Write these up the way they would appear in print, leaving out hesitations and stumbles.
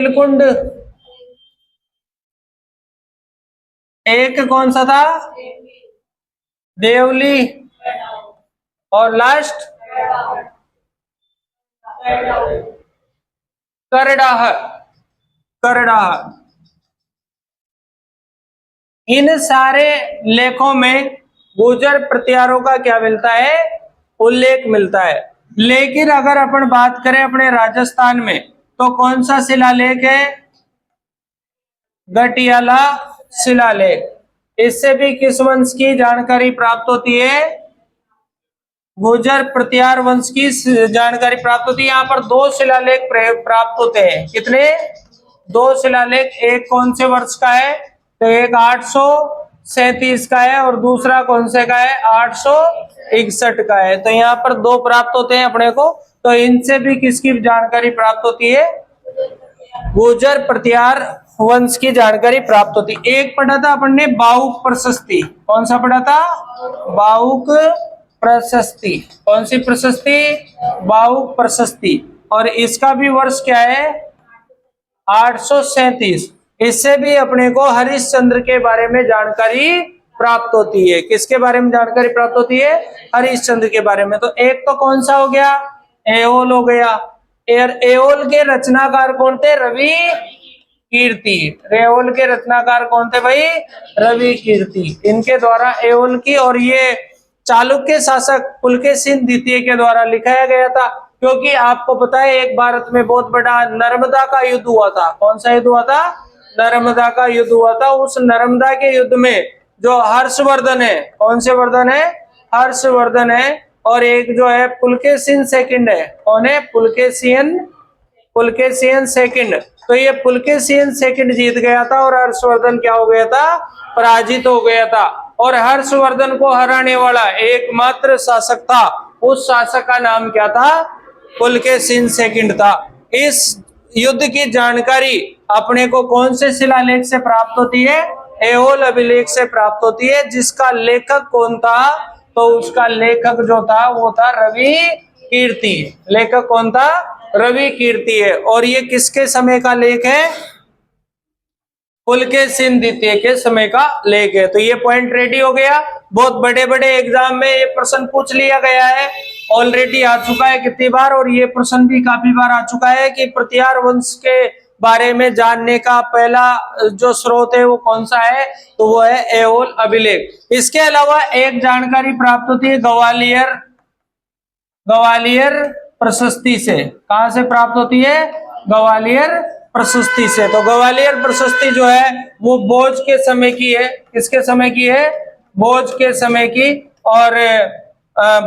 नीलकुंड एक कौन सा था? देवली। और लास्ट करडाह। करडाह। इन सारे लेखों में गुर्जर प्रतिहारों का क्या मिलता है? उल्लेख मिलता है। लेकिन अगर अपन बात करें अपने राजस्थान में तो कौन सा शिलालेख है? गटियाला शिलालेख। इससे भी किस वंश की जानकारी प्राप्त होती है? गुर्जर प्रतिहार वंश की जानकारी प्राप्त होती है। यहाँ पर दो शिलालेख प्राप्त होते हैं। कितने? दो शिलालेख। एक कौन से वर्ष का है? तो एक 837 का है और दूसरा कौन से का है? 861 का है। तो यहाँ पर दो प्राप्त होते हैं अपने को। तो इनसे भी किसकी जानकारी प्राप्त होती है? गुर्जर प्रतिहार वंश की जानकारी प्राप्त होती। एक पढ़ा था अपन ने बाहुक प्रशस्ति। कौन सा पढ़ा था? बाहुक प्रशस्ति। कौन सी प्रशस्ति? बाहुक प्रशस्ति। और इसका भी वर्ष क्या है? 837। इससे भी अपने को हरिश्चंद्र के बारे में जानकारी प्राप्त होती है। किसके बारे में जानकारी प्राप्त होती है? हरिश्चंद्र के बारे में। तो एक तो कौन सा हो गया? एओल हो गया। एओल के रचनाकार कौन थे? रवि कीर्ति। एओल के रचनाकार कौन थे भाई? रवि कीर्ति। इनके द्वारा एओल की और ये चालुक्य शासक पुलकेशिन द्वितीय के द्वारा लिखाया गया था। क्योंकि आपको पता है एक भारत में बहुत बड़ा नर्मदा का युद्ध हुआ था। कौन सा युद्ध हुआ था? नर्मदा का युद्ध हुआ था। उस नर्मदा के युद्ध में जो हर्षवर्धन है, कौन से वर्धन है? हर्षवर्धन है। और एक जो है पुलकेशिन सेकंड है। कौन है? पुलकेशिन सेकंड। तो ये पुलकेशिन सेकंड जीत गया था और हर्षवर्धन क्या हो गया था? पराजित हो गया था। और हर्षवर्धन को हराने वाला एकमात्र शासक था। उस शासक का नाम क्या था? पुलकेशिन सेकंड था। इस युद्ध की जानकारी अपने को कौन से शिलालेख से प्राप्त होती है? एओल अभिलेख से प्राप्त होती है। जिसका लेखक कौन था? तो उसका लेखक जो था वो था रवि कीर्ति। लेखक कौन था? रवि कीर्ति है। और ये किसके समय का लेख है? पुलकेशिन द्वितीय के समय का लेख है। तो ये पॉइंट रेडी हो गया। बहुत बड़े बड़े एग्जाम में ये प्रश्न पूछ लिया गया है। ऑलरेडी आ चुका है कितनी बार, और ये प्रश्न भी काफी बार आ चुका है कि प्रतिहार वंश के बारे में जानने का पहला जो स्रोत है वो कौन सा है? तो वो है एओल अभिलेख। इसके अलावा एक जानकारी प्राप्त होती है ग्वालियर प्रशस्ति से। कहां से प्राप्त होती है? ग्वालियर प्रशस्ति से। तो ग्वालियर प्रशस्ति जो है वो भोज के समय की है। किसके समय की है? भोज के समय की। और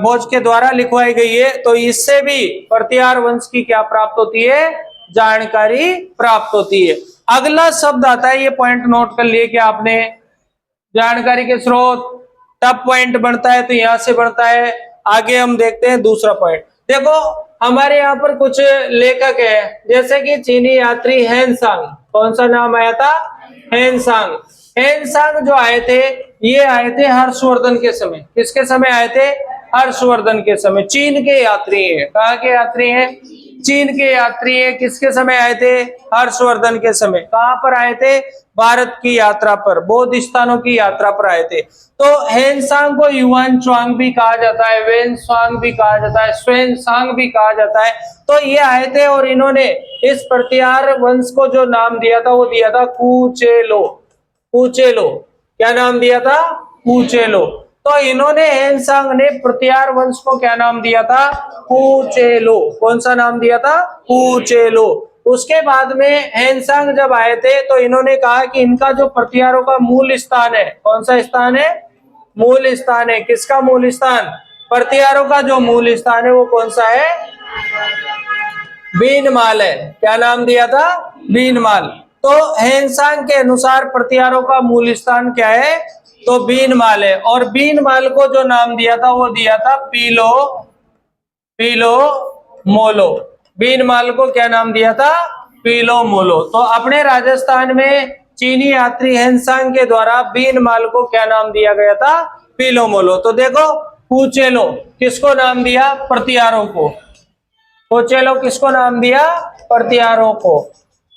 भोज के द्वारा लिखवाई गई है। तो इससे भी प्रतिहार वंश की क्या प्राप्त होती है? जानकारी प्राप्त होती है। अगला शब्द आता है, ये पॉइंट नोट कर लिए कि आपने जानकारी के स्रोत टफ पॉइंट बनता है तो यहां से बनता है। आगे हम देखते हैं दूसरा पॉइंट। देखो हमारे यहाँ पर कुछ लेखक है, जैसे कि चीनी यात्री हेनसांग। कौन सा नाम आया था? हेनसांग। हेनसांग जो आए थे ये आए थे हर्षवर्धन के समय। किसके समय आए थे? हर्षवर्धन के समय। चीन के यात्री हैं। कहाँ के यात्री हैं? चीन के यात्री हैं। किसके समय आए थे? हर्षवर्धन के समय। कहाँ पर आए थे? भारत की यात्रा पर, बौद्ध स्थानों की यात्रा पर आए थे। तो हेनसांग को युआन च्वांग भी कहा जाता है, वेन स्वांग भी कहा जाता है, स्वेन सांग भी कहा जाता है। तो ये आए थे और इन्होंने इस प्रतिहार वंश को जो नाम दिया था वो दिया था कूचेलो। कूचेलो। क्या नाम दिया था? कूचेलो। तो इन्होंने हेनसांग ने प्रतिहार वंश को क्या नाम दिया था? कूचेलो। कौन सा नाम दिया था? कूचेलो। उसके बाद में हेनसांग जब आए थे तो इन्होंने कहा कि इनका जो प्रतिहारों का मूल स्थान है, कौन सा स्थान है? मूल स्थान है। किसका मूल स्थान? प्रतिहारों का जो मूल स्थान है वो कौन सा है? बीनमाल है। क्या नाम दिया था? बीनमाल। तो हेनसांग के अनुसार प्रतिहारों का मूल स्थान क्या है? तो बीनमाल है। और बीनमाल को जो नाम दिया था वो दिया था पीलो मोलो। बीनमाल को क्या नाम दिया था? पीलो मोलो। तो अपने राजस्थान में चीनी यात्री हेनसांग के द्वारा बीनमाल को क्या नाम दिया गया था? पीलो मोलो। तो देखो कूचेलो किसको नाम दिया? प्रतिहारों को। कूचेलो किसको नाम दिया? प्रतिहारों को।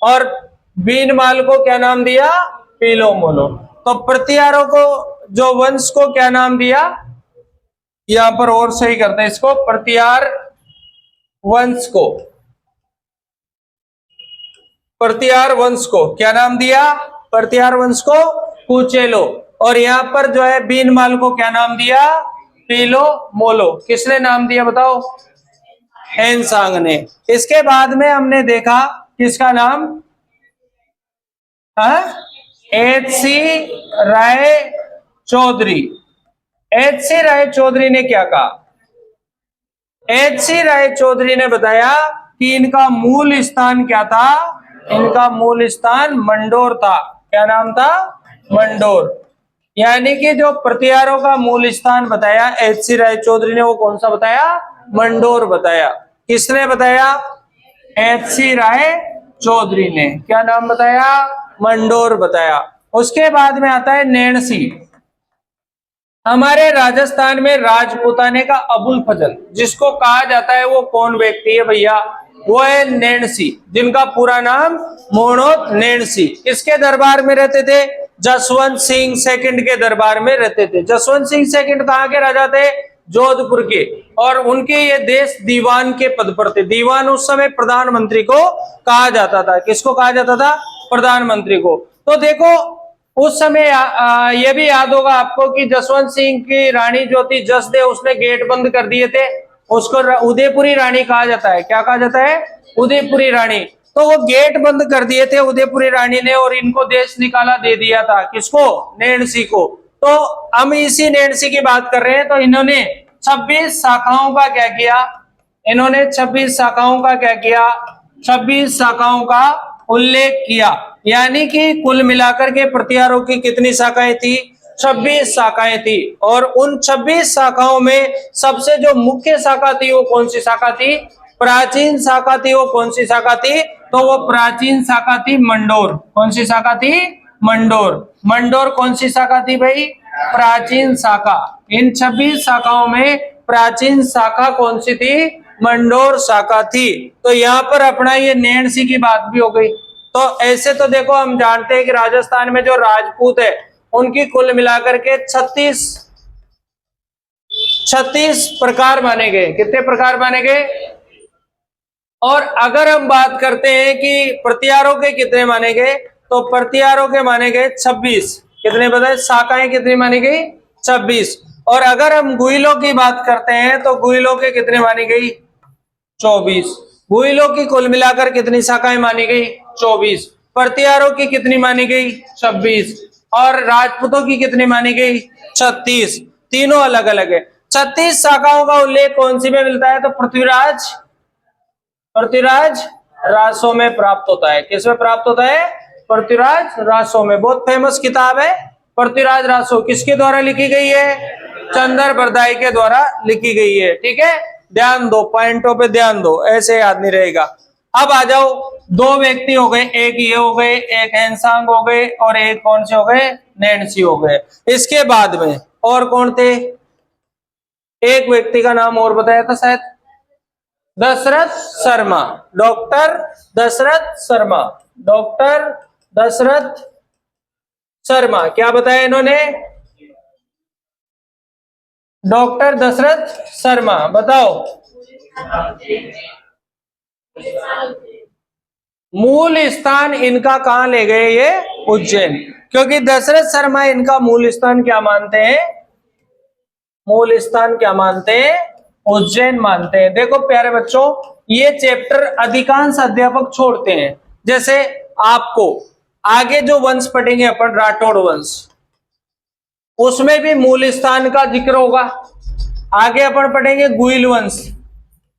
और बीनमाल को क्या नाम दिया? पीलो मोलो। तो प्रतिहारों को, जो वंश को क्या नाम दिया? यहां पर और सही करते हैं इसको, प्रतिहार वंश को, प्रतिहार वंश को क्या नाम दिया? प्रतिहार वंश को कुचेलो। और यहां पर जो है बीनमाल को क्या नाम दिया? पीलो मोलो। किसने नाम दिया बताओ? हेनसांग ने। इसके बाद में हमने देखा किसका नाम? एच.सी. राय चौधरी। एच.सी. राय चौधरी ने क्या कहा? एच.सी. राय चौधरी ने बताया कि इनका मूल स्थान क्या था? इनका मूल स्थान मंडोर था। क्या नाम था? मंडोर। यानी कि जो प्रतिहारों का मूल स्थान बताया एच.सी. राय चौधरी ने, वो कौन सा बताया? मंडोर बताया। किसने बताया? एच.सी. राय चौधरी ने। क्या नाम बताया? मंडोर बताया। उसके बाद में आता है नैणसी। हमारे राजस्थान में राजपूताने का अबुल फजल जिसको कहा जाता है, वो कौन व्यक्ति है भैया? वो है नैणसी, जिनका पूरा नाम मोहनोद नैणसी। किसके दरबार में रहते थे? जसवंत सिंह सेकंड के दरबार में रहते थे। जसवंत सिंह सेकंड कहाँ के राजा थे? जोधपुर के। और उनके ये देश दीवान के पद पर थे। दीवान उस समय प्रधानमंत्री को कहा जाता था। किसको कहा जाता था? प्रधानमंत्री को। तो देखो उस समय ये भी याद होगा आपको कि जसवंत सिंह की रानी जो थी जसदेव, उसने गेट बंद कर दिए थे। उसको उदयपुरी रानी कहा जाता है। क्या कहा जाता है? उदयपुरी रानी। तो वो गेट बंद कर दिए थे उदयपुरी रानी ने, और इनको देश निकाला दे दिया था। किसको? नैणसी को। तो हम इसी नैणसी की बात कर रहे हैं। तो इन्होंने 26 शाखाओं का क्या किया? इन्होंने 26 शाखाओं का क्या किया? 26 शाखाओं का उल्लेख किया। यानी कि कुल मिलाकर के प्रतिहारों की कितनी शाखाएं थी? 26 शाखाएं थी। और उन 26 शाखाओं में सबसे जो मुख्य शाखा थी वो कौन सी शाखा थी? प्राचीन शाखा थी। वो कौन सी शाखा थी? तो वो प्राचीन शाखा थी मंडोर। कौन सी शाखा थी? मंडोर। मंडोर कौन सी शाखा थी भाई? प्राचीन शाखा। इन 26 शाखाओं में प्राचीन शाखा कौन सी थी? मंडोर शाखा थी। तो यहाँ पर अपना ये नैणसी की बात भी हो गई। तो ऐसे तो देखो हम जानते हैं कि राजस्थान में जो राजपूत है उनकी कुल मिलाकर के 36 प्रकार माने गए। कितने प्रकार माने गए? और अगर हम बात करते हैं कि प्रतिहारों के कितने माने गए, तो प्रतिहारों के माने गए 26। कितने बताए? शाखाएं कितनी मानी गई? 26। और अगर हम गुइलों की बात करते हैं तो गुइलों के कितने मानी गई? 24। गुइलों की कुल मिलाकर कितनी शाखाएं मानी गई? 24। प्रतिहारों की कितनी मानी गई? 26। और राजपूतों की कितनी मानी गई? 36। तीनों अलग अलग है। 36 शाखाओं का उल्लेख कौन सी में मिलता है? तो पृथ्वीराज रासों में प्राप्त होता है। किस में प्राप्त होता है? पृथ्वीराज रासों में। बहुत फेमस किताब है पृथ्वीराज रासो। किसके द्वारा लिखी गई है? चंद्र बरदाई के द्वारा लिखी गई है। ठीक है, ध्यान दो, पॉइंटों पे ध्यान दो, ऐसे याद नहीं रहेगा। अब आ जाओ, दो व्यक्ति हो गए, एक ये हो गए, एक हेनसांग हो गए, और एक कौन से हो गए? नैणसी हो गए। इसके बाद में और कौन थे? एक व्यक्ति का नाम और बताया था शायद, दशरथ शर्मा। डॉक्टर दशरथ शर्मा। डॉक्टर दशरथ शर्मा। क्या बताया इन्होंने? डॉक्टर दशरथ शर्मा। बताओ। मूल स्थान इनका कहां ले गए? ये उज्जैन। क्योंकि दशरथ शर्मा इनका मूल स्थान क्या मानते हैं? मूल स्थान क्या मानते हैं? उज्जैन मानते हैं। देखो प्यारे बच्चों, ये चैप्टर अधिकांश अध्यापक छोड़ते हैं। जैसे आपको आगे जो वंश पढ़ेंगे अपन, राठौड़ वंश, उसमें भी मूल स्थान का जिक्र होगा। आगे अपन पढ़ेंगे गुइल वंश,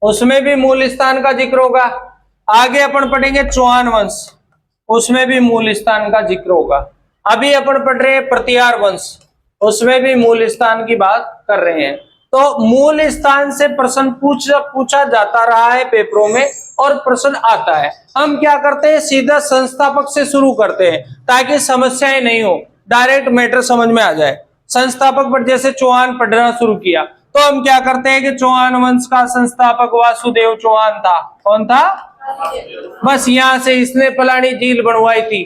उसमें भी मूल स्थान का जिक्र होगा। आगे अपन पढ़ेंगे चौहान वंश, उसमें भी मूल स्थान का जिक्र होगा। अभी अपन पढ़ रहे हैं प्रतिहार वंश, उसमें भी मूल स्थान की बात कर रहे हैं। तो मूल स्थान से प्रश्न पूछा जाता रहा है पेपरों में, और प्रश्न आता है। हम क्या करते हैं? सीधा संस्थापक से शुरू करते हैं ताकि समस्याएं नहीं हो, डायरेक्ट मैटर समझ में आ जाए। संस्थापक पर जैसे चौहान पढ़ना शुरू किया तो हम क्या करते हैं कि चौहान वंश का संस्थापक वासुदेव चौहान था। कौन था? बस यहाँ से इसने फलानी झील बनवाई थी,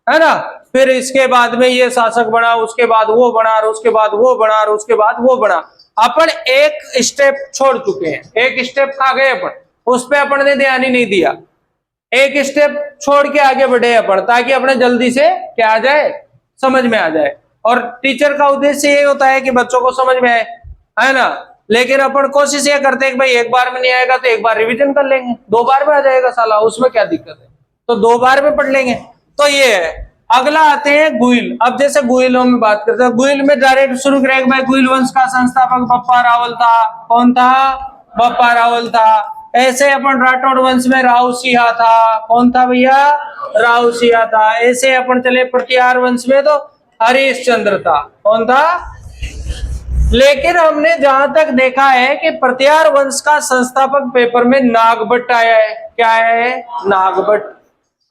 है ना, फिर इसके बाद में ये शासक बना, उसके बाद वो बना, और उसके बाद वो बना, और उसके बाद वो बना। अपन एक स्टेप छोड़ चुके हैं, एक स्टेप खा गए अपन, उस पे अपन ने ध्यान ही नहीं दिया। एक स्टेप छोड़ के आगे बढ़े अपन, ताकि अपने जल्दी से क्या आ जाए, समझ में आ जाए। और टीचर का उद्देश्य ये होता है कि बच्चों को समझ में आए, है ना। लेकिन अपन कोशिश ये करते हैं कि भाई एक बार में नहीं आएगा तो एक बार रिवीजन कर लेंगे, 2 बार में आ जाएगा साला, उसमें क्या दिक्कत है, तो 2 बार में पढ़ लेंगे। तो ये है। अगला आते हैं गुइल। अब जैसे गुइलों में बात करते हैं, गुइल में डायरेक्ट शुरू करेंगे भाई, गुइल वंश का संस्थापक बप्पा रावल था। कौन था? बप्पा रावल था। ऐसे अपन राठौड़ वंश में राव सिंहा था। कौन था भैया? राव सिंहा था। ऐसे अपन चले प्रतिहार वंश में तो हरिश्चंद्र था। कौन था? लेकिन हमने जहां तक देखा है कि प्रतिहार वंश का संस्थापक पेपर में नागभट्ट आया है। क्या है? नागभट्ट।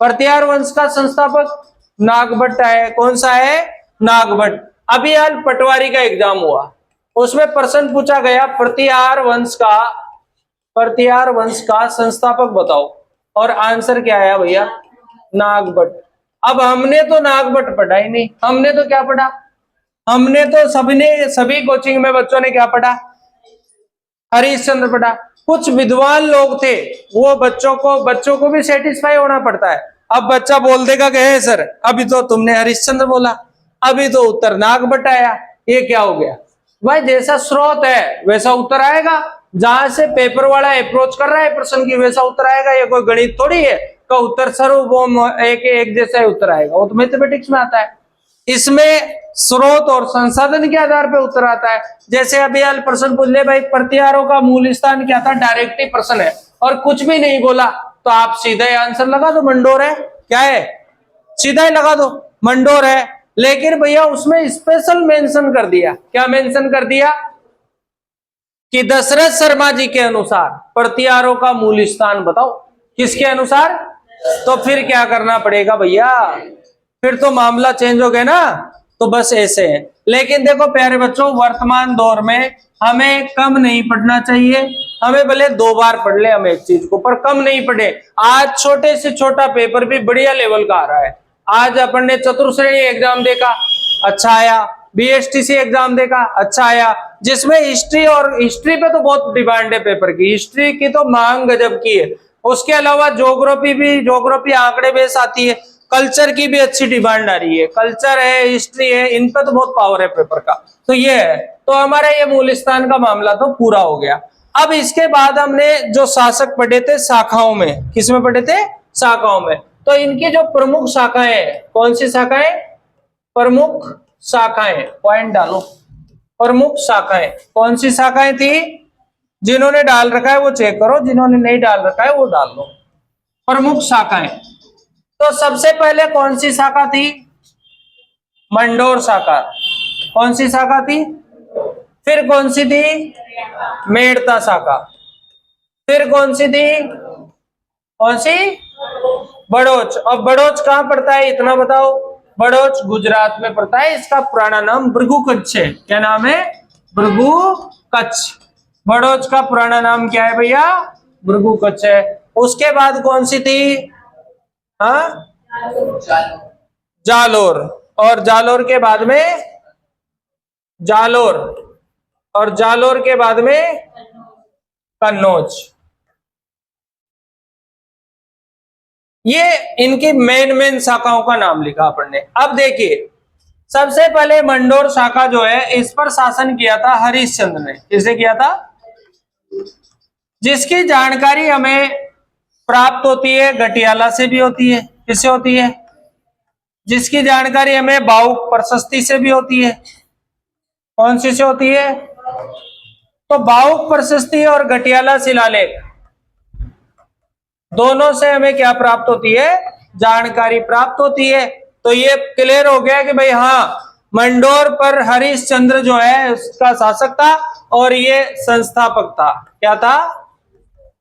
प्रतिहार वंश का संस्थापक नागभट्ट है। कौन सा है? नागभट्ट। अभी हाल पटवारी का एग्जाम हुआ, उसमें प्रश्न पूछा गया प्रतिहार वंश का संस्थापक बताओ, और आंसर क्या आया भैया? नागभट्ट। अब हमने तो नागभट्ट पढ़ा ही नहीं, हमने तो क्या पढ़ा? हमने तो सभी कोचिंग में बच्चों ने क्या पढ़ा? हरिश्चंद्र पढ़ा। कुछ विद्वान लोग थे, वो बच्चों को भी सेटिस्फाई होना पड़ता है। अब बच्चा बोल देगा कि हे सर, अभी तो तुमने हरिश्चंद्र बोला, अभी तो उत्तर नागभट्ट आया, ये क्या हो गया? भाई जैसा स्रोत है वैसा उत्तर आएगा, जहां से पेपर वाला अप्रोच कर रहा है प्रश्न की वैसा उत्तर आएगा। ये कोई गणित थोड़ी है का उत्तर सर्वभौम एक जैसा उत्तर आएगा, वो तो मैथमेटिक्स में आता है। इसमें स्रोत और संसाधन के आधार पे उत्तर आता है। जैसे अभी हाल प्रश्न पूछ ले भाई, प्रतिहारों का मूल स्थान क्या था? डायरेक्ट ही प्रश्न है और कुछ भी नहीं बोला तो आप सीधा ही आंसर लगा दो, मंडोर है। क्या है? सीधा ही लगा दो, मंडोर है। लेकिन भैया उसमें स्पेशल मेंशन कर दिया। क्या मेंशन कर दिया? कि दशरथ शर्मा जी के अनुसार प्रतिहारों का मूल स्थान बताओ। किसके अनुसार? तो फिर क्या करना पड़ेगा भैया? फिर तो मामला चेंज हो गया ना। तो बस ऐसे है। लेकिन देखो प्यारे बच्चों, वर्तमान दौर में हमें कम नहीं पढ़ना चाहिए। हमें भले 2 बार पढ़ ले हम एक चीज को, पर कम नहीं पढ़े। आज छोटे से छोटा पेपर भी बढ़िया लेवल का आ रहा है। आज अपन ने चतुर्श्रेणी एग्जाम देखा, अच्छा आया। बीएसटीसी एग्जाम देखा, अच्छा आया। जिसमें हिस्ट्री पे तो बहुत डिमांड है पेपर की, हिस्ट्री की तो मांग गजब की है। उसके अलावा ज्योग्राफी आंकड़े बेस आती है। कल्चर की भी अच्छी डिमांड आ रही है, कल्चर है, हिस्ट्री है, इन पे तो बहुत पावर है पेपर का। तो ये है। तो हमारा ये मूल स्थान का मामला तो पूरा हो गया। अब इसके बाद हमने जो शासक पढ़े थे शाखाओं में, किसमें पढ़े थे? शाखाओं में। तो इनकी जो प्रमुख शाखाएं, कौन सी शाखाएं? प्रमुख शाखाएं, पॉइंट डालो। प्रमुख शाखाएं कौन सी शाखाएं थी? जिन्होंने डाल रखा है वो चेक करो, जिन्होंने नहीं डाल रखा है वो डाल लो। प्रमुख शाखाएं, तो सबसे पहले कौन सी शाखा थी? मंडोर शाखा। कौन सी शाखा थी? फिर कौन सी थी? मेड़ता शाखा। फिर कौन सी थी? कौन सी? बड़ोच। अब बड़ोच कहां पड़ता है इतना बताओ? बड़ोच गुजरात में पड़ता है। इसका पुराना नाम भृगु कच्छ है। क्या नाम है? भृगु कच्छ। बड़ोच का पुराना नाम क्या है भैया? भृगु कच्छ है। उसके बाद कौन सी थी? हाँ, जालोर। और जालोर के बाद में जालोर, और जालोर के बाद में कन्नौज। ये इनकी मेन शाखाओं का नाम लिखा अपन ने। अब देखिए, सबसे पहले मंडोर शाखा जो है, इस पर शासन किया था हरिश्चंद्र ने। किसे किया था? जिसकी जानकारी हमें प्राप्त होती है गटियाला से भी होती है। किससे होती है? जिसकी जानकारी हमें बाउक प्रशस्ति से भी होती है। कौन सी से होती है? तो बाउक प्रशस्ति और गटियाला शिलालेख दोनों से हमें क्या प्राप्त होती है? जानकारी प्राप्त होती है। तो ये क्लियर हो गया कि भाई हाँ, मंडोर पर हरिश्चंद्र जो है उसका शासक था और ये संस्थापक था। क्या था?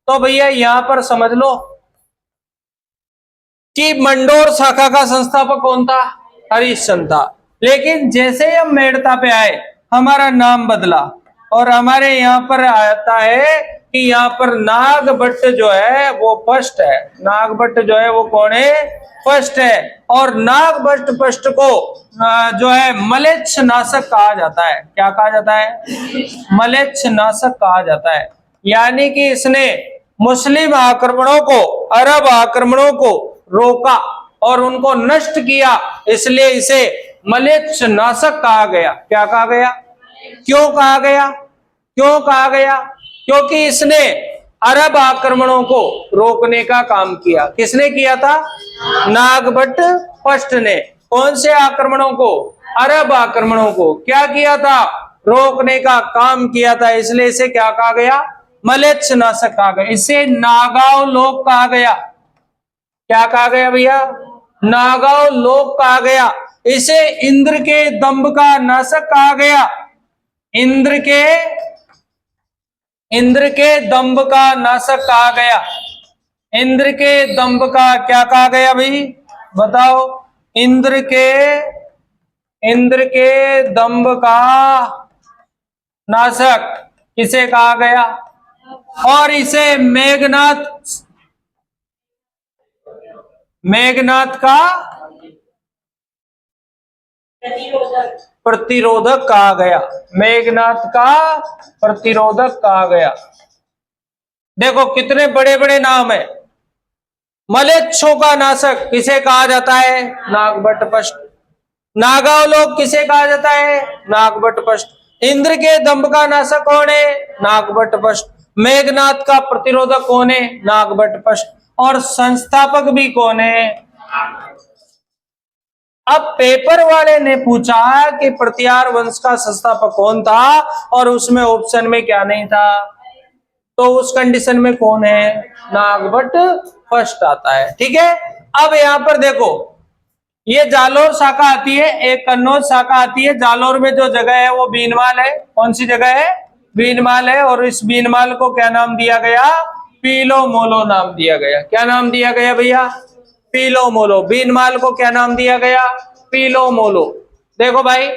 तो भैया यहां पर समझ लो कि मंडोर शाखा का संस्थापक कौन था? हरिश्चंद्र था। लेकिन जैसे ही हम मेड़ता पे आए, हमारा नाम बदला और हमारे यहाँ पर आता है कि यहाँ पर नागभट्ट जो है वो फर्स्ट है, नागभट्ट जो है वो कौन है, फर्स्ट है। और नागभट्ट फर्स्ट को जो है मलेच्छ नाशक कहा जाता है। क्या कहा जाता है, मलेच्छ नाशक कहा जाता है। यानी कि इसने मुस्लिम आक्रमणों को, अरब आक्रमणों को रोका और उनको नष्ट किया, इसलिए इसे मलेच्छ नाशक कहा गया। क्या कहा गया, क्यों कहा गया, क्यों कहा गया, क्योंकि इसने अरब आक्रमणों को रोकने का काम किया। किसने किया था, नागभट्ट फर्स्ट ने। कौन से आक्रमणों को, अरब आक्रमणों को क्या किया था, रोकने का काम किया था, इसलिए इसे क्या कहा गया, मलेच्छ नाशक कहा गया। इसे नागाव लोक कहा गया। क्या कहा गया भैया, नागाव लोक कहा गया। इसे इंद्र के दंभ का नाशक कहा गया। इंद्र के दंभ का नाशक कहा गया। इंद्र के दंभ का क्या कहा गया भाई, बताओ। इंद्र के दंभ का नाशक किसे कहा गया, और इसे मेघनाथ का प्रतिरोधक कहा गया। मेघनाथ का प्रतिरोधक कहा गया। देखो कितने बड़े बड़े नाम है। मलेच्छों का नाशक किसे कहा जाता है, नागभट्ट फर्स्ट। नागावलोक किसे कहा जाता है, नागभट्ट फर्स्ट। इंद्र के दंभ का नाशक कौन है, नागभट्ट फर्स्ट। मेघनाथ का प्रतिरोधक कौन है, नागभट्ट फर्स्ट। और संस्थापक भी कौन है। अब पेपर वाले ने पूछा कि प्रतिहार वंश का संस्थापक कौन था, और उसमें ऑप्शन में क्या नहीं था, तो उस कंडीशन में कौन है, नागभट्ट फर्स्ट आता है। ठीक है। अब यहां पर देखो, ये जालोर शाखा आती है, एक कन्नौज शाखा आती है। जालोर में जो जगह है वो बीनमाल है। कौन सी जगह है, बीनमाल है। और इस बीनमाल को क्या नाम दिया गया, पीलो मोलो नाम दिया गया। क्या नाम दिया गया भैया, पीलो मोलो। बीनमाल को क्या नाम दिया गया, पीलो मोलो। देखो भाई,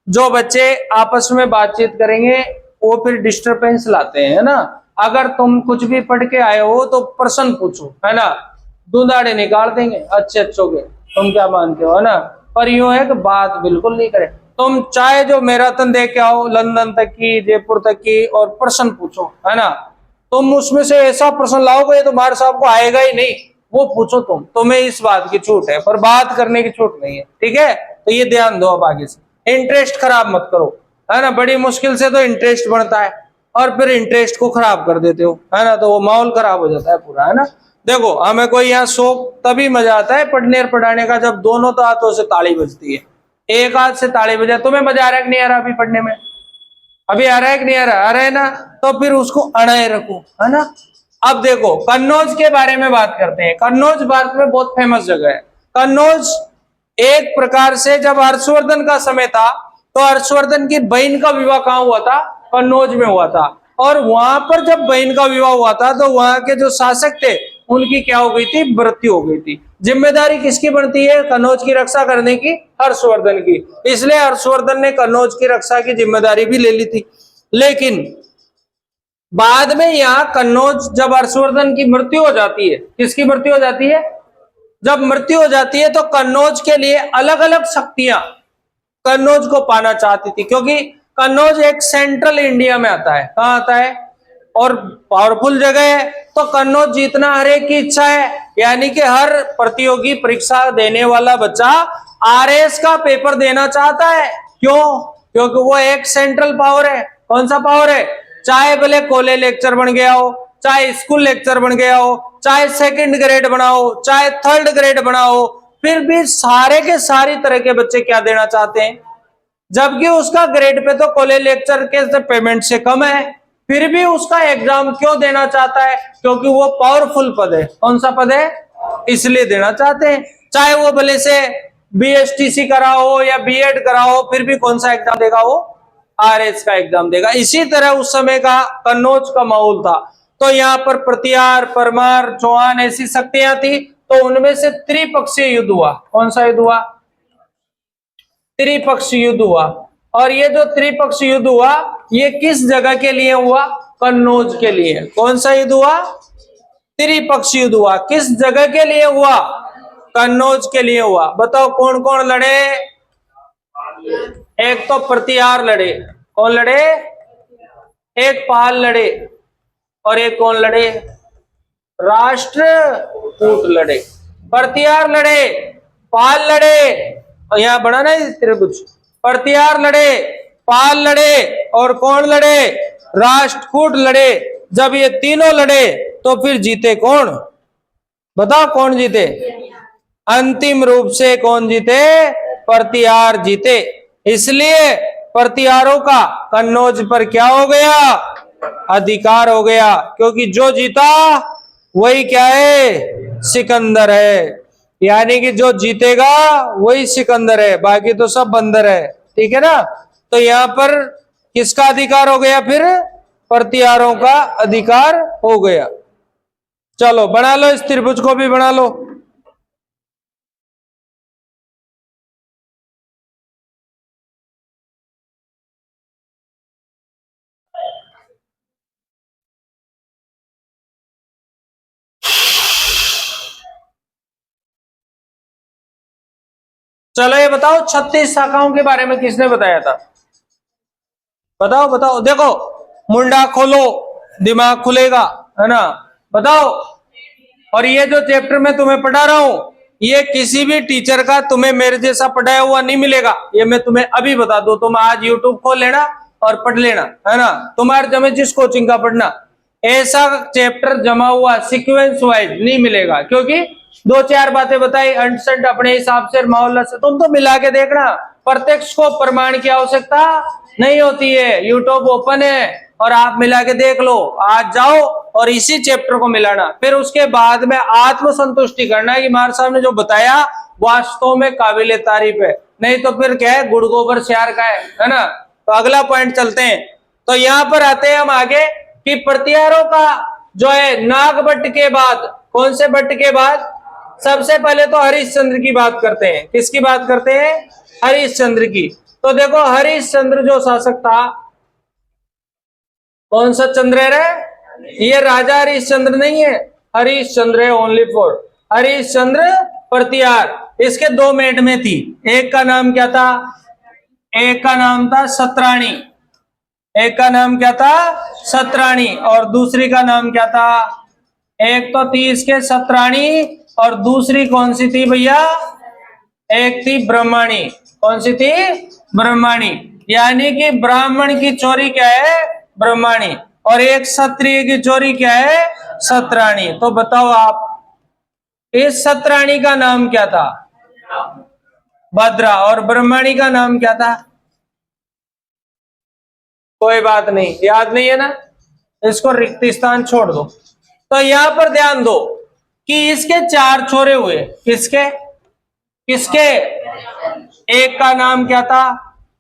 जो बच्चे आपस में बातचीत करेंगे वो फिर डिस्टरबेंस लाते हैं, है ना। अगर तुम कुछ भी पढ़ के आए हो तो प्रश्न पूछो, है ना। दूधाड़े निकाल देंगे अच्छे अच्छों के, तुम क्या मानते हो, है ना। पर यूं है कि बात बिल्कुल नहीं करे। तुम चाहे जो मैराथन दे के आओ, लंदन तक की, जयपुर तक की, और प्रश्न पूछो, है ना। तुम उसमें से ऐसा प्रश्न लाओगे ये तुम्हारे साहब को आएगा ही नहीं, वो पूछो तुम्हें इस बात की छूट है, पर बात करने की छूट नहीं है। ठीक है, तो ये ध्यान दो। अब आगे से इंटरेस्ट खराब मत करो, है ना। बड़ी मुश्किल से तो इंटरेस्ट बनता है और फिर इंटरेस्ट को खराब कर देते हो, है ना, तो वो माहौल खराब हो जाता है पूरा, है ना। देखो, हमें कोई यहाँ शौक तभी मजा आता है पढ़ने और पढ़ाने का, जब दोनों तो हाथों से ताली बजती है। एक हाथ से ताली बजाए, तुम्हें मजा आ रहा है कि नहीं आ रहा अभी पढ़ने में, अभी आ रहा है कि नहीं आ रहा, आ रहा है ना, तो फिर उसको अड़ाए रखो, है ना। अब देखो, कन्नौज के बारे में बात करते हैं। कन्नौज भारत में बहुत फेमस जगह है। कन्नौज एक प्रकार से, जब हर्षवर्धन का समय था तो हर्षवर्धन की बहन का विवाह कहाँ हुआ था, कन्नौज में हुआ था। और वहां पर जब बहन का विवाह हुआ था तो वहां के जो शासक थे उनकी क्या हो गई थी, मृत्यु हो गई थी। जिम्मेदारी किसकी बनती है, कन्नौज की रक्षा करने की, हर्षवर्धन की। इसलिए हर्षवर्धन ने कन्नौज की रक्षा की जिम्मेदारी भी ले ली थी। लेकिन बाद में यहाँ कन्नौज, जब हर्षवर्धन की मृत्यु हो जाती है, किसकी मृत्यु हो जाती है, जब मृत्यु हो जाती है, तो कन्नौज के लिए अलग अलग शक्तियां कन्नौज को पाना चाहती थी, क्योंकि कन्नौज एक सेंट्रल इंडिया में आता है। कहाँ आता है, और पावरफुल जगह है, तो कन्नौज जीतना हर एक की इच्छा है। यानी कि हर प्रतियोगी परीक्षा देने वाला बच्चा आरएएस का पेपर देना चाहता है। क्यों, क्योंकि वो एक सेंट्रल पावर है। कौन सा पावर है, चाहे भले कॉलेज लेक्चर बन गया हो, चाहे स्कूल लेक्चर बन गया हो, चाहे सेकंड ग्रेड बनाओ, चाहे थर्ड ग्रेड बनाओ, फिर भी सारे के सारी तरह के बच्चे क्या देना चाहते हैं, जबकि उसका ग्रेड पे तो कॉलेज लेक्चर के पेमेंट से कम है, फिर भी उसका एग्जाम क्यों देना चाहता है, क्योंकि वो पावरफुल पद है। कौन सा पद है, इसलिए देना चाहते हैं। चाहे वो भले से बीएसटीसी कराओ या बीएड कराओ, फिर भी कौन सा एग्जाम देगा, वो आरएस का एग्जाम देगा। इसी तरह उस समय का कन्नौज का माहौल था। तो यहाँ पर प्रतिहार, परमार, चौहान ऐसी शक्तियां थी, तो उनमें से त्रिपक्षीय युद्ध हुआ। कौन सा युद्ध हुआ, त्रिपक्षीय युद्ध हुआ। और ये जो त्रिपक्षीय युद्ध हुआ ये किस जगह के लिए हुआ? कन्नौज के लिए। कौन सा युद्ध हुआ? त्रिपक्षीय युद्ध हुआ। किस जगह के लिए हुआ? कन्नौज के लिए हुआ। बताओ कौन कौन लड़े? एक तो प्रतिहार लड़े। कौन लड़े? एक पाल लड़े और एक कौन लड़े? राष्ट्रकूट लड़े। प्रतिहार लड़े, पाल लड़े, और यहां बड़ा ना त्रिभुज। प्रतिहार लड़े, पाल लड़े और कौन लड़े? राष्ट्रकूट लड़े। जब ये तीनों लड़े तो फिर जीते कौन? बताओ कौन जीते? अंतिम रूप से कौन जीते? प्रतिहार जीते। इसलिए प्रतिहारों का कन्नौज पर क्या हो गया? अधिकार हो गया, क्योंकि जो जीता वही क्या है? सिकंदर है। यानी कि जो जीतेगा वही सिकंदर है, बाकी तो सब बंदर है। ठीक है ना? तो यहां पर किसका अधिकार हो गया? फिर प्रतिहारों का अधिकार हो गया। चलो बना लो, इस त्रिभुज को भी बना लो। चलो ये बताओ 36 शाखाओं के बारे में किसने बताया था? बताओ बताओ। देखो मुंडा खोलो, दिमाग खुलेगा, है ना? बताओ। और ये जो चैप्टर मैं तुम्हें पढ़ा रहा हूं ये किसी भी टीचर का तुम्हें मेरे जैसा पढ़ाया हुआ नहीं मिलेगा। ये मैं तुम्हें अभी बता दूं। तुम आज यूट्यूब खोल लेना और पढ़ लेना, है ना? तुम्हारे जमे जिस कोचिंग का पढ़ना, ऐसा चैप्टर जमा हुआ सीक्वेंस वाइज नहीं मिलेगा, क्योंकि दो चार बातें बताई अंट अपने हिसाब से मोहल्ला से, तुम तो मिला के देखना। प्रत्यक्ष को प्रमाण की आवश्यकता नहीं होती है। यूट्यूब ओपन है और आप मिला के देख लो। आज जाओ और इसी चैप्टर को मिलाना, फिर उसके बाद में आत्म संतुष्टि करना कि मार साहब ने जो बताया वास्तव में काबिले तारीफ है। नहीं तो फिर क्या है? गुड़ गोबर श्यार का है ना? तो अगला पॉइंट चलते हैं। तो यहां पर आते हैं हम आगे कि प्रतिहारों का जो है नागभट्ट के बाद, कौन से भट्ट के बाद? सबसे पहले तो हरिश्चंद्र की बात करते हैं। किसकी बात करते हैं? हरिश्चंद्र की। तो देखो हरिश्चंद्र जो शासक था, कौन सा चंद्र है रे? ये राजा हरिश्चंद्र नहीं है, हरिश्चंद्र है ओनली फॉर हरिश्चंद्र प्रतिहार। इसके दो मेट में थी। एक का नाम क्या था? एक का नाम था सतराणी। एक का नाम क्या था? सतराणी। और दूसरी का नाम क्या था? एक तो थी इसके सतराणी और दूसरी कौन सी थी भैया? एक थी ब्रह्मणी। कौन सी थी? ब्रह्मणी। यानी कि ब्राह्मण की चोरी क्या है? ब्रह्मणी। और एक क्षत्रिय की चोरी क्या है? सतराणी। तो बताओ आप, इस सतराणी का नाम क्या था? भद्रा। और ब्रह्मणी का नाम क्या था? कोई बात नहीं, याद नहीं है ना? इसको रिक्त स्थान छोड़ दो। तो यहां पर ध्यान दो कि इसके चार छोरे हुए। किसके? किसके? एक का नाम क्या था?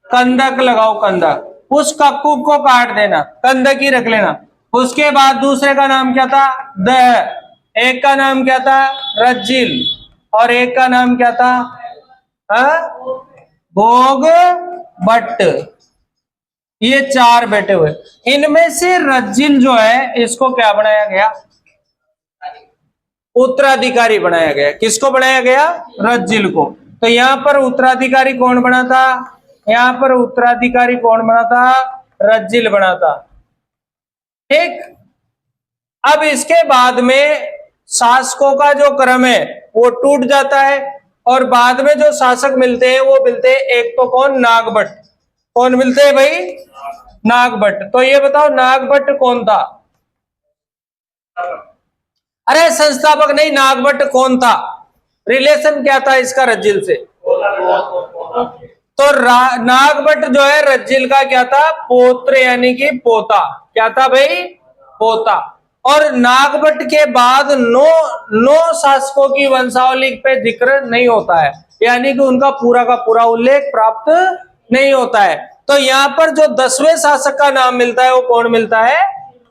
कंदक। लगाओ कंदक। उस कक्कू को काट देना, कंदक ही रख लेना। उसके बाद दूसरे का नाम क्या था? दह। एक का नाम क्या था? रज्जिल। और एक का नाम क्या था? भोग भट्ट। ये चार बैठे हुए। इनमें से रज्जिल जो है इसको क्या बनाया गया? उत्तराधिकारी बनाया गया। किसको बनाया गया? रज्जिल को। तो यहां पर उत्तराधिकारी कौन बना था? यहां पर उत्तराधिकारी कौन बना था? रज्जिल बना था। ठीक। अब इसके बाद में शासकों का जो क्रम है वो टूट जाता है और बाद में जो शासक मिलते हैं वो मिलते हैं एक तो कौन? नागभट्ट। कौन मिलते हैं भाई? नागभट्ट। तो ये बताओ नागभट्ट कौन था? अरे संस्थापक नहीं, नागभट्ट कौन था? रिलेशन क्या था इसका रज्जिल से? तो नागभट्ट जो है रज्जिल का क्या था? पोत्र, यानी कि पोता। क्या था भाई? पोता। और नागभट्ट के बाद नौ शासकों की वंशावली पे जिक्र नहीं होता है, यानी कि उनका पूरा का पूरा उल्लेख प्राप्त नहीं होता है। तो यहां पर जो 10वें शासक का नाम मिलता है वो कौन मिलता है?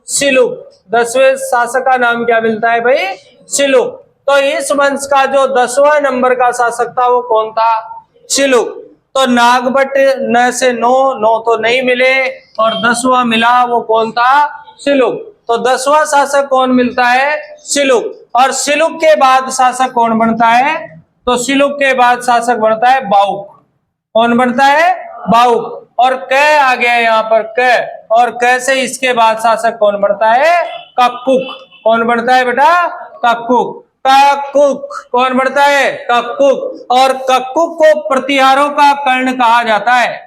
सिलुक। 10वें शासक का नाम क्या मिलता है भाई? सिलुक। तो इस वंश का जो 10वां नंबर का शासक था वो कौन था? सिलुक। तो नागभट्ट न से नो तो नहीं मिले, और 10वां मिला, वो कौन था? सिलुक। तो 10वां शासक कौन मिलता है? सिलुक। और सिलुक के बाद शासक कौन बनता है? तो सिलुक के बाद शासक बनता है बाउक। कौन बनता है? बाउक। और क आ गया यहाँ पर, क, और क से इसके बाद शासक कौन बनता है? कक्कुक। कौन बनता है बेटा? कक्कुक। कक्कुक कौन बनता है? कक्कुक। और कक्कुक को प्रतिहारों का कर्ण कहा जाता है।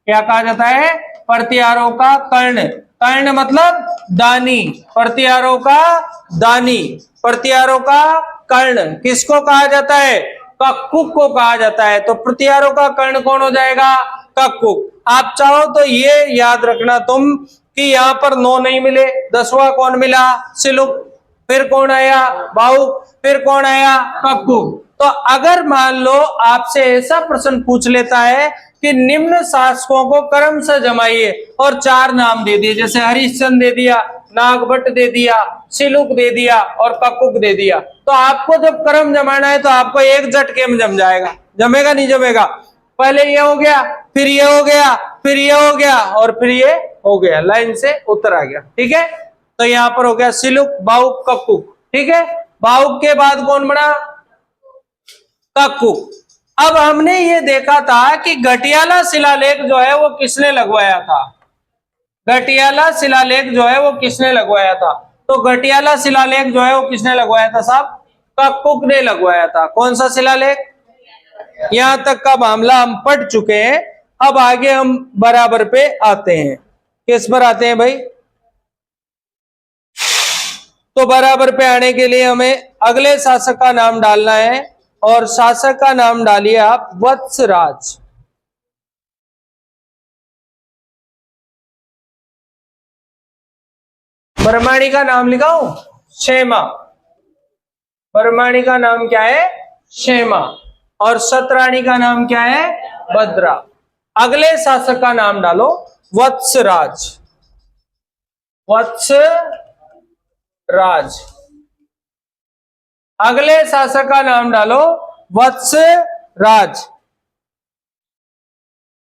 क्या कहा जाता है? प्रतिहारों का कर्ण। कर्ण मतलब दानी, प्रतिहारों का दानी, प्रतिहारों का कर्ण किसको कहा जाता है? कक्कुक को कहा जाता है। तो प्रतिहारों का कर्ण कौन हो जाएगा? कक्कुक। आप चाहो तो ये याद रखना तुम कि यहाँ पर 9 नहीं मिले, 10वां कौन मिला? सिलुक। फिर कौन आया? बाउक। फिर कौन आया? कक्कुक। तो अगर मान लो आपसे ऐसा प्रश्न पूछ लेता है कि निम्न शासकों को क्रम से जमाइए, और 4 नाम दे दिए, जैसे हरिश्चंद्र दे दिया, नागभट्ट दे दिया, सिलुक दे दिया और कक्कुक दे दिया, तो आपको जब क्रम जमाना है तो आपको एक झटके में जम जाएगा। जमेगा नहीं जमेगा? पहले ये हो गया, फिर ये हो गया, फिर ये हो गया, और फिर ये हो गया, लाइन से उत्तर आ गया। ठीक है, तो यहां पर हो गया सिलुक, बाउक, कक्कुक। ठीक है, बाउक के बाद कौन बना? कक्कुक। अब हमने ये देखा था कि गटियाला शिलालेख जो है वो किसने लगवाया था? गटियाला शिलालेख जो है वो किसने लगवाया था? तो गटियाला शिलालेख जो है वो किसने लगवाया था साहब? कक्कुक ने लगवाया था। कौन सा शिलालेख? यहां तक का मामला हम पढ़ चुके हैं। अब आगे हम बराबर पे आते हैं। किस पर आते हैं भाई? तो बराबर पे आने के लिए हमें अगले शासक का नाम डालना है, और शासक का नाम डालिए आप वत्सराज। बरमाणी का नाम लिखाऊं? क्षेमा। बरमाणी का नाम क्या है? क्षेमा। और सतराणी का नाम क्या है? भद्रा। अगले शासक का नाम डालो वत्सराज। वत्सराज। अगले शासक का नाम डालो वत्सराज।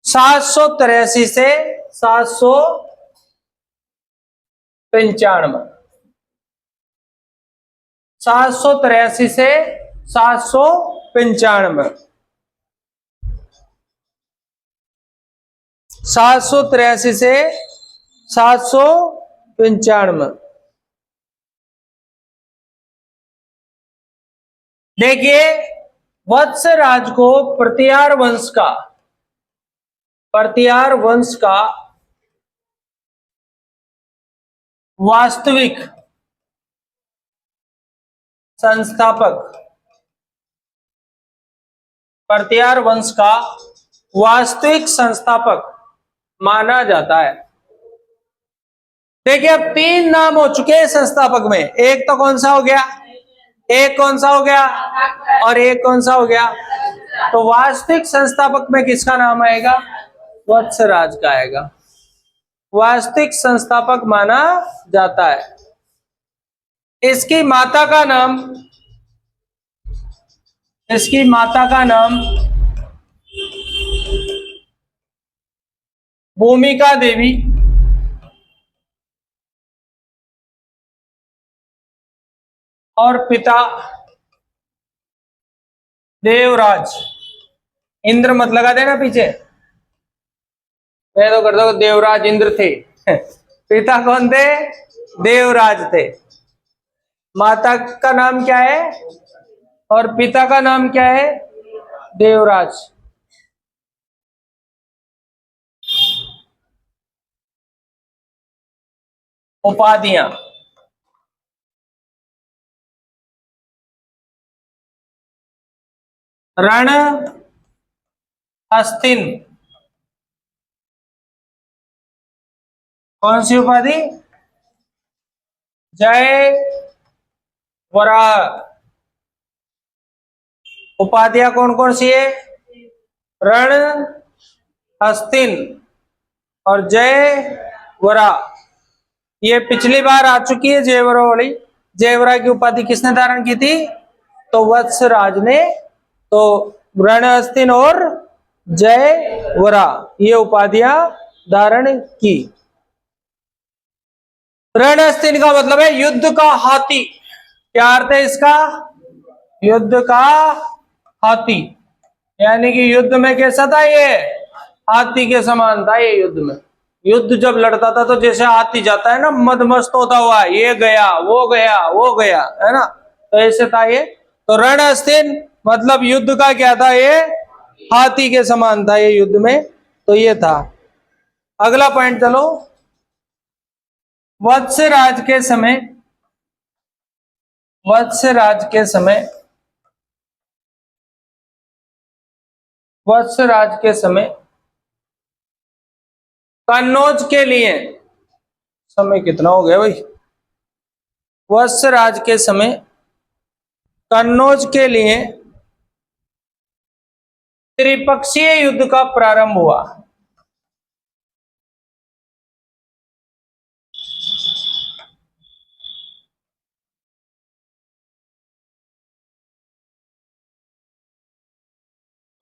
783 से 795, 783 से 795, 783 से 795। देखिए, वत्सराज को प्रतिहार वंश का वास्तविक संस्थापक, प्रतिहार वंश का वास्तविक संस्थापक माना जाता है। देखिए, अब 3 नाम हो चुके हैं संस्थापक में। एक तो कौन सा हो गया? एक कौन सा हो गया? और एक कौन सा हो गया? तो वास्तविक संस्थापक में किसका नाम आएगा? वत्सराज का आएगा। वास्तविक संस्थापक माना जाता है। इसकी माता का नाम भूमिका देवी, और पिता देवराज। इंद्र मत लगा देना पीछे, मैं तो कर दो, देवराज इंद्र थे। पिता कौन थे? देवराज थे। माता का नाम क्या है और पिता का नाम क्या है? देवराज। उपाधियां, रण अस्तिन। कौन सी उपाधि? जय वराह। उपाधियां कौन कौन सी है? रण, अस्तिन और जय वराह। ये पिछली बार आ चुकी है जयवरा वाली। जयवरा की उपाधि किसने धारण की थी? तो वत्सराज ने। तो रण, अस्तिन और जयवरा ये उपाधियां धारण की। रणहस्तिन का मतलब है युद्ध का हाथी। क्या अर्थ है इसका? युद्ध का हाथी, यानी कि युद्ध में कैसा था ये? हाथी के समान था ये युद्ध में। युद्ध जब लड़ता था तो जैसे हाथी जाता है ना मदमस्त होता हुआ, ये गया वो गया वो गया, है ना, तो ऐसे था ये। तो रणहस्तिन मतलब युद्ध का क्या था? ये हाथी के समान था ये युद्ध में, तो ये था। अगला पॉइंट चलो। वत्सराज के समय, वत्सराज के समय, वत्सराज के समय कन्नौज के लिए, समय कितना हो गया भाई? वत्सराज के समय कन्नौज के लिए त्रिपक्षीय युद्ध का प्रारंभ हुआ।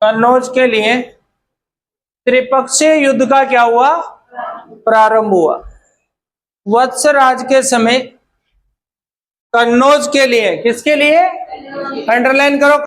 कन्नौज के लिए त्रिपक्षीय युद्ध का क्या हुआ? प्रारंभ हुआ। वत्सराज के समय कन्नौज के लिए, किसके लिए? अंडरलाइन करो।